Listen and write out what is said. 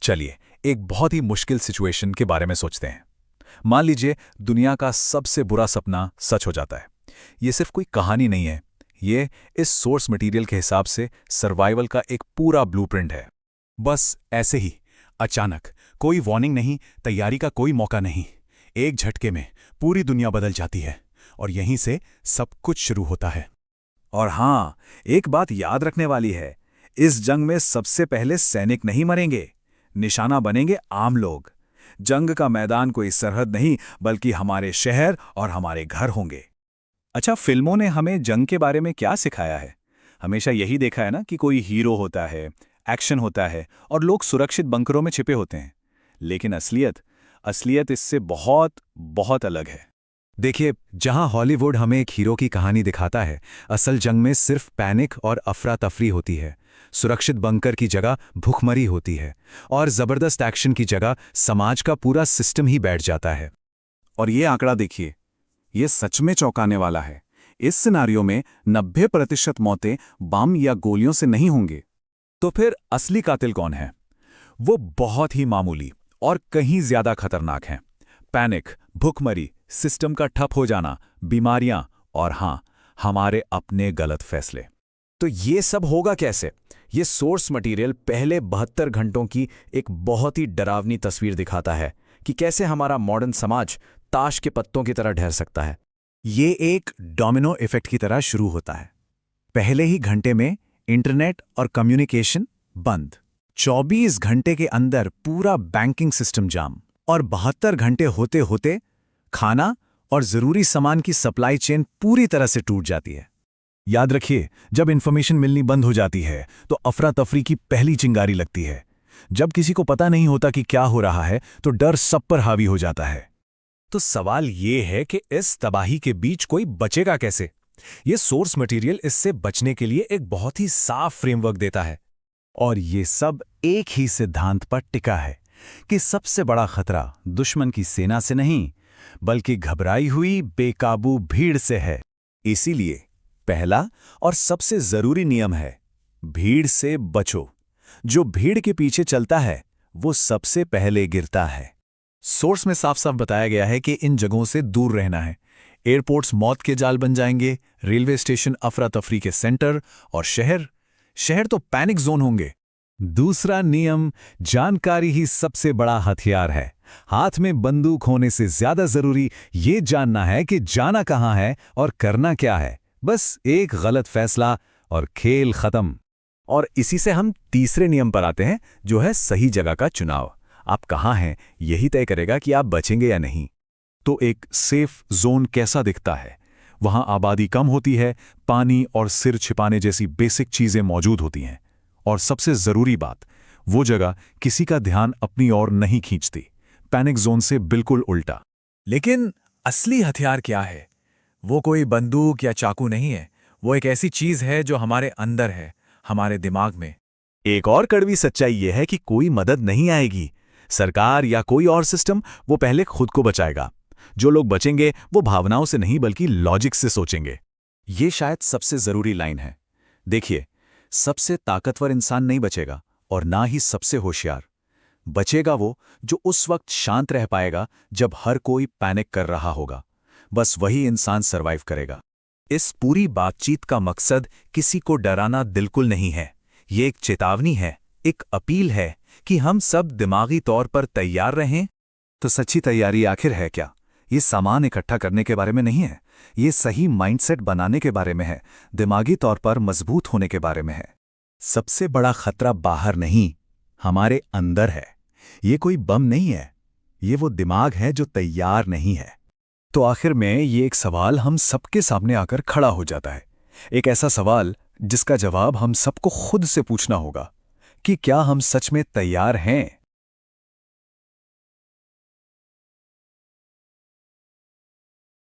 चलिए, एक बहुत ही मुश्किल सिचुएशन के बारे में सोचते हैं। मान लीजिए दुनिया का सबसे बुरा सपना सच हो जाता है। ये सिर्फ कोई कहानी नहीं है, ये इस सोर्स मटेरियल के हिसाब से सर्वाइवल का एक पूरा ब्लूप्रिंट है। बस ऐसे ही अचानक, कोई वार्निंग नहीं, तैयारी का कोई मौका नहीं, एक झटके में पूरी दुनिया बदल जाती है और यहीं से सब कुछ शुरू होता है। और हाँ, एक बात याद रखने वाली है, इस जंग में सबसे पहले सैनिक नहीं मरेंगे, निशाना बनेंगे आम लोग। जंग का मैदान कोई सरहद नहीं, बल्कि हमारे शहर और हमारे घर होंगे। अच्छा, फिल्मों ने हमें जंग के बारे में क्या सिखाया है? हमेशा यही देखा है ना कि कोई हीरो होता है, एक्शन होता है और लोग सुरक्षित बंकरों में छिपे होते हैं। लेकिन असलियत इससे बहुत बहुत अलग है। देखिए, जहां हॉलीवुड हमें एक हीरो की कहानी दिखाता है, असल जंग में सिर्फ पैनिक और अफरा तफरी होती है। सुरक्षित बंकर की जगह भूखमरी होती है और जबरदस्त एक्शन की जगह समाज का पूरा सिस्टम ही बैठ जाता है। और ये आंकड़ा देखिए, ये सच में चौंकाने वाला है। इस सिनारियो में 90% मौतें बम या गोलियों से नहीं होंगी। तो फिर असली कातिल कौन है? वो बहुत ही मामूली और कहीं ज्यादा खतरनाक हैं। पैनिक, भूखमरी, सिस्टम का ठप हो जाना, बीमारियां और हाँ, हमारे अपने गलत फैसले। तो ये सब होगा कैसे? ये सोर्स मटेरियल पहले 72 घंटों की एक बहुत ही डरावनी तस्वीर दिखाता है कि कैसे हमारा मॉडर्न समाज ताश के पत्तों की तरह ढह सकता है। ये एक डोमिनो इफेक्ट की तरह शुरू होता है। पहले ही घंटे में इंटरनेट और कम्युनिकेशन बंद, 24 घंटे के अंदर पूरा बैंकिंग सिस्टम जाम और 72 घंटे होते होते खाना और जरूरी सामान की सप्लाई चेन पूरी तरह से टूट जाती है। याद रखिए, जब इंफॉर्मेशन मिलनी बंद हो जाती है तो अफरा तफरी की पहली चिंगारी लगती है। जब किसी को पता नहीं होता कि क्या हो रहा है तो डर सब पर हावी हो जाता है। तो सवाल ये है कि इस तबाही के बीच कोई बचेगा कैसे? ये सोर्स मटेरियल इससे बचने के लिए एक बहुत ही साफ फ्रेमवर्क देता है। और ये सब एक ही सिद्धांत पर टिका है कि सबसे बड़ा खतरा दुश्मन की सेना से नहीं, बल्कि घबराई हुई बेकाबू भीड़ से है। इसीलिए पहला और सबसे जरूरी नियम है, भीड़ से बचो। जो भीड़ के पीछे चलता है वो सबसे पहले गिरता है। सोर्स में साफ साफ बताया गया है कि इन जगहों से दूर रहना है। एयरपोर्ट्स मौत के जाल बन जाएंगे, रेलवे स्टेशन अफरा तफरी के सेंटर और शहर तो पैनिक जोन होंगे। दूसरा नियम, जानकारी ही सबसे बड़ा हथियार है। हाथ में बंदूक होने से ज्यादा जरूरी ये जानना है कि जाना कहां है और करना क्या है। बस एक गलत फैसला और खेल खत्म। और इसी से हम तीसरे नियम पर आते हैं, जो है सही जगह का चुनाव। आप कहां हैं यही तय करेगा कि आप बचेंगे या नहीं। तो एक सेफ जोन कैसा दिखता है? वहां आबादी कम होती है, पानी और सिर छिपाने जैसी बेसिक चीजें मौजूद होती हैं। और सबसे जरूरी बात, वो जगह किसी का ध्यान अपनी ओर नहीं खींचती। पैनिक जोन से बिल्कुल उल्टा। लेकिन असली हथियार क्या है? वो कोई बंदूक या चाकू नहीं है, वो एक ऐसी चीज है जो हमारे अंदर है, हमारे दिमाग में। एक और कड़वी सच्चाई यह है कि कोई मदद नहीं आएगी, सरकार या कोई और सिस्टम, वो पहले खुद को बचाएगा। जो लोग बचेंगे वो भावनाओं से नहीं बल्कि लॉजिक से सोचेंगे। ये शायद सबसे जरूरी लाइन है। देखिए, सबसे ताकतवर इंसान नहीं बचेगा और ना ही सबसे होशियार। बचेगा वो जो उस वक्त शांत रह पाएगा जब हर कोई पैनिक कर रहा होगा। बस वही इंसान सरवाइव करेगा। इस पूरी बातचीत का मकसद किसी को डराना बिल्कुल नहीं है। ये एक चेतावनी है, एक अपील है कि हम सब दिमागी तौर पर तैयार रहें। तो सच्ची तैयारी आखिर है क्या? ये सामान इकट्ठा करने के बारे में नहीं है, ये सही माइंडसेट बनाने के बारे में है, दिमागी तौर पर मजबूत होने के बारे में है। सबसे बड़ा खतरा बाहर नहीं, हमारे अंदर है। ये कोई बम नहीं है, ये वो दिमाग है जो तैयार नहीं है। तो आखिर में ये एक सवाल हम सबके सामने आकर खड़ा हो जाता है। एक ऐसा सवाल जिसका जवाब हम सबको खुद से पूछना होगा कि क्या हम सच में तैयार हैं?